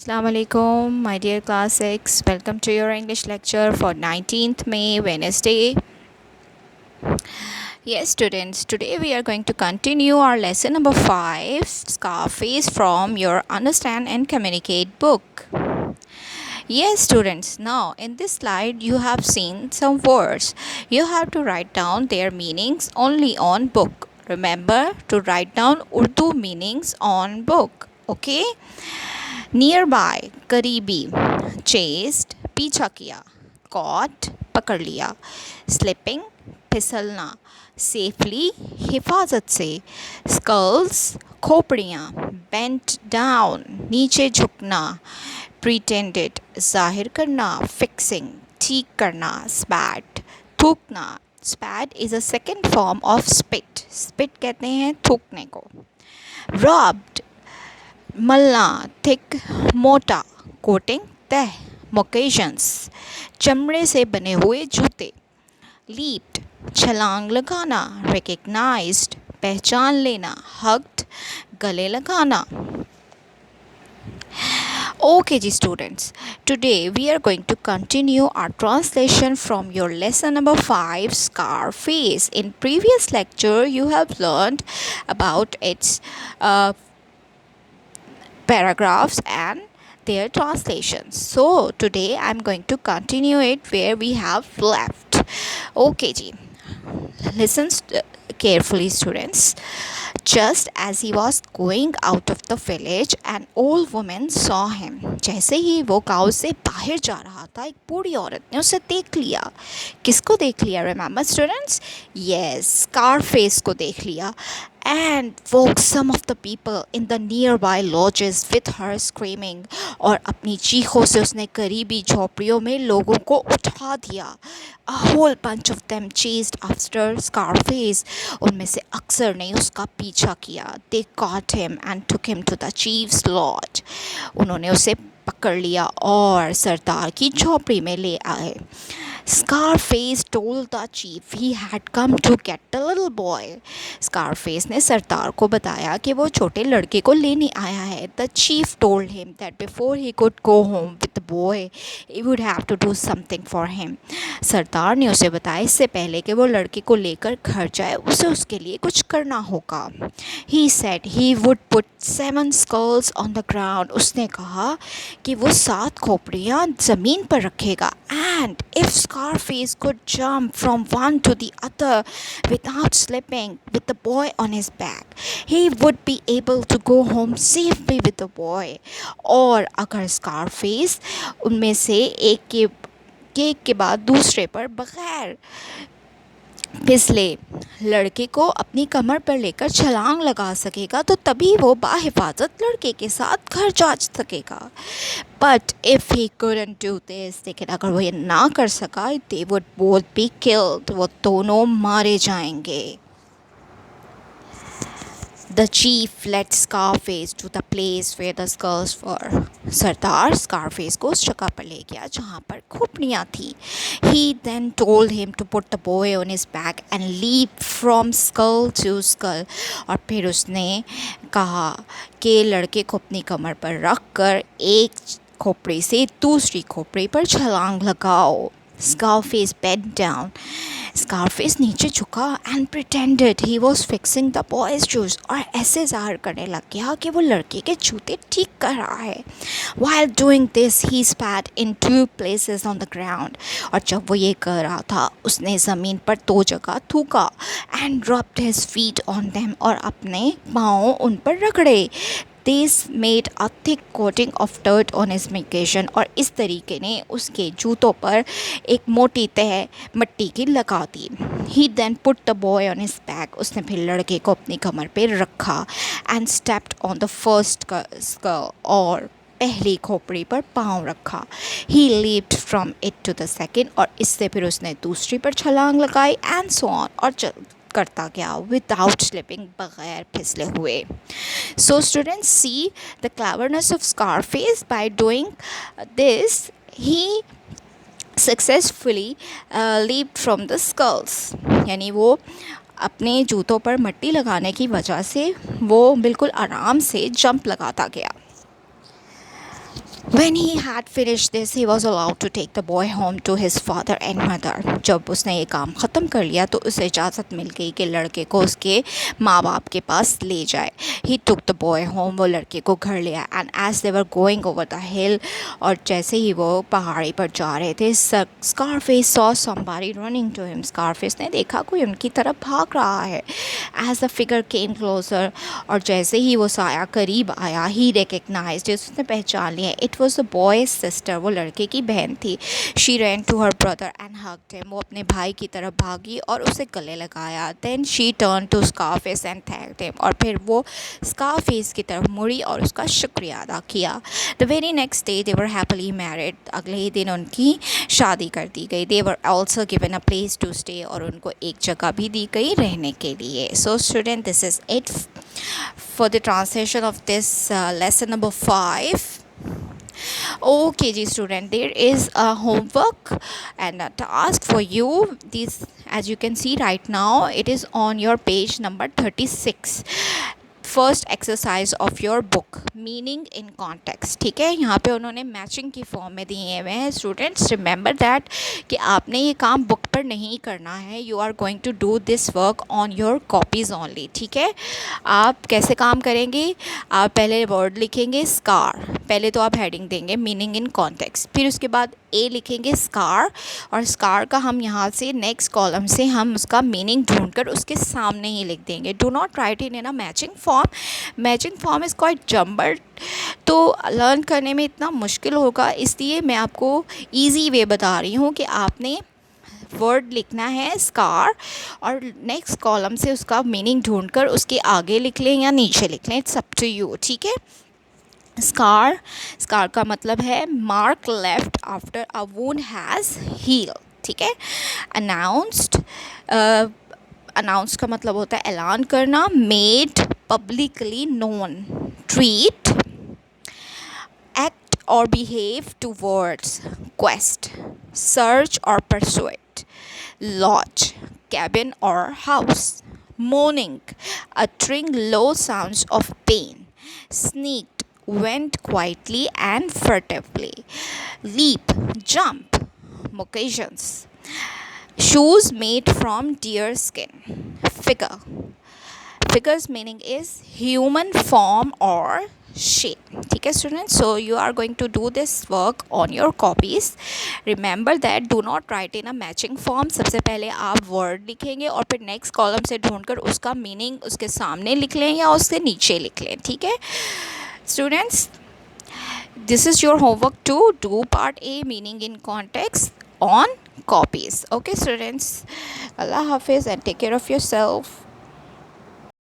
Assalamu alaikum, my dear class 6. Welcome to your English lecture for 19th May, Wednesday. Yes, students, today we are going to continue our lesson number 5, Scarface, from your Understand and Communicate book. Yes, students, now in this slide you have seen some words. You have to write down their meanings only on book. Remember to write down Urdu meanings on book. Okay? Nearby, करीबी, chased, पीछा किया, caught, पकड़ लिया, slipping, फिसलना, safely, हिफाजत से, skulls, खोपड़ियाँ, bent down, नीचे झुकना, pretended, जाहिर करना, fixing, ठीक करना, spat, थूकना. Spat is a second form of spit. Spit कहते हैं थूकने को. Robbed, मलना, थिक, मोटा, कोटिंग, तह, मोकेशंस, चमड़े से बने हुए जूते, लीप्ड, छलांग लगाना, रिकग्नाइज्ड, पहचान लेना, हग्ड, गले लगाना. Okay, ji students, today we are going to continue our translation from your lesson number 5, Scarface. In previous lecture, you have learned about its paragraphs and their translations. So today I'm going to continue it where we have left. Okay, ji. Listen carefully, students. Just as he was going out of the village, an old woman saw him. जैसे ही वो गाँव से बाहर जा रहा था, एक बूढ़ी औरत ने उसे देख लिया. किसको देख लिया? Remember, students? Yes, Scarface को देख लिया. And woke some of the people in the nearby lodges with her screaming. और अपनी चीखों से उसने करीबी झोपड़ियों में लोगों को उठा दिया. A whole bunch of them chased after Scarface. उनमें से अक्सर ने उसका पीछा किया. They caught him and took him to the chief's lodge. उन्होंने उसे पकड़ लिया और सरदार की झोपड़ी में ले आए. Scarface told the chief he had come to get the little boy. Scarface ने सरदार को बताया कि वो छोटे लड़के को लेने आया है. The chief told him that before he could go home with the boy, he would have to do something for him. सरदार ने उसे बताया इससे पहले कि वो लड़के को लेकर घर जाए, उसे उसके लिए कुछ करना होगा. He said he would put 7 skulls on the ground. उसने कहा कि वो 7 खोपड़ियाँ ज़मीन पर रखेगा. And if Scarface could jump from one to the other without slipping with the boy on his back, he would be able to go home safely with the boy. और अगर Scarface उनमें से एक के बाद दूसरे पर बगैर फिसले लड़के को अपनी कमर पर लेकर छलांग लगा सकेगा तो तभी वो बाहिफाजत लड़के के साथ घर जा सकेगा. But if he couldn't do this, लेकिन अगर वो ये ना कर सका, they would both be killed. वो दोनों मारे जाएंगे. The chief led Scarface to the place where the skulls were. Sardar Scarface को उस जगह पर ले गया जहाँ पर खोपड़ियाँ थी. He then told him to put the boy on his back and leap from skull to skull. और फिर उसने कहा कि लड़के को अपनी कमर पर रख कर एक खोपड़ी से दूसरी खोपड़ी पर छलांग लगाओ. Scarface bent down. Scarface नीचे झुका and pretended he was fixing the boy's shoes. और ऐसे ज़ाहिर करने लग गया कि वो लड़के के जूते ठीक कर रहा है. While doing this, he spat in 2 places on the ground. और जब वो ये कर रहा था, उसने ज़मीन पर 2 जगह थूका. And rubbed his feet on them. और अपने पाँव उन पर रगड़े. This made a thick coating of dirt on his moccasins. और इस तरीके ने उसके जूतों पर एक मोटी तह मिट्टी की लगा दी. He then put the boy on his back. उसने फिर लड़के को अपनी कमर पे रखा. And stepped on the first skull. और पहली खोपड़ी पर पाँव रखा. He leaped from it to the second. और इससे फिर उसने दूसरी पर छलांग लगाई. And so on. और करता गया without slipping, बगैर फिसले हुए. So students, see the cleverness of Scarface. By doing this, he successfully leaped from the skulls. यानी वो अपने जूतों पर मिट्टी लगाने की वजह से वो बिल्कुल आराम से जंप लगाता गया. When he had finished this, he was allowed to take the boy home to his father and mother. जब उसने ये काम ख़त्म कर लिया तो उसे इजाज़त मिल गई कि लड़के को उसके माँ बाप के पास ले जाए. He took the boy home. वो लड़के को घर ले आया. And as they were going over the hill, और जैसे ही वो पहाड़ी पर जा रहे थे, Scarface saw somebody running to him. Scarface ने देखा कोई उनकी तरफ भाग रहा है. As the figure came closer, और जैसे ही वो साया करीब आया, he recognized, उसने पहचान लिया. It was the boy's sister. वो लड़के की बहन थी. She ran to her brother and hugged him. वो अपने भाई की तरफ भागी और उसे गले लगाया. Then she turned to Scarface and thanked him. और फिर वो Scarface की तरफ मुड़ी और उसका शुक्रिया अदा किया. The very next day they were happily married. अगले ही दिन उनकी शादी कर दी गई. They were also given a place to stay. और उनको एक जगह भी दी गई रहने के लिए. So student, this is it for the translation of this lesson number 5. Okay ji student, there is a homework and a task for you. This, as you can see right now, it is on your page number 36. First exercise of your book, meaning in context. ठीक है, यहाँ पे उन्होंने matching की form में दिए हुए हैं. स्टूडेंट्स रिमेंबर दैट कि आपने ये काम बुक पर नहीं करना है. You are going to do this work on your copies only. ठीक है, आप कैसे काम करेंगे? आप पहले वर्ड लिखेंगे स्कार. पहले तो आप हेडिंग देंगे मीनिंग इन कॉन्टेक्स्ट. फिर उसके बाद ए लिखेंगे स्कार, और स्कार का हम यहाँ से नेक्स्ट कॉलम से हम उसका मीनिंग ढूंढकर उसके सामने ही लिख देंगे. Do not write in a matching form. Matching form is quite jumbled, तो लर्न करने में इतना मुश्किल होगा. इसलिए मैं आपको ईजी वे बता रही हूँ कि आपने वर्ड लिखना है स्कार, और नेक्स्ट कॉलम से उसका मीनिंग ढूंढकर उसके आगे लिख लें या नीचे लिख लें. It's up to you. ठीक है, स्कार, स्कार का मतलब है mark left after a wound has heal. ठीक है, अनाउंस्ड, अनाउंस का मतलब होता है ऐलान करना. Made publicly known. Treat, act or behave towards. Quest, search or persuade. Lodge, cabin or house. Moaning, uttering low sounds of pain. Sneaked, went quietly and furtively. Leap, jump. Moccasins, shoes made from deer skin. Figure, figure's meaning is human form or shape. ठीक है student, so you are going to do this work on your copies. Remember that do not write in a matching form. सबसे पहले आप word लिखेंगे और फिर next column से ढूंढकर उसका मीनिंग उसके सामने लिख लें या उसके नीचे लिख लें. ठीक है students, this is your homework to do part A meaning in context on copies. Okay students, Allah Hafiz and take care of yourself.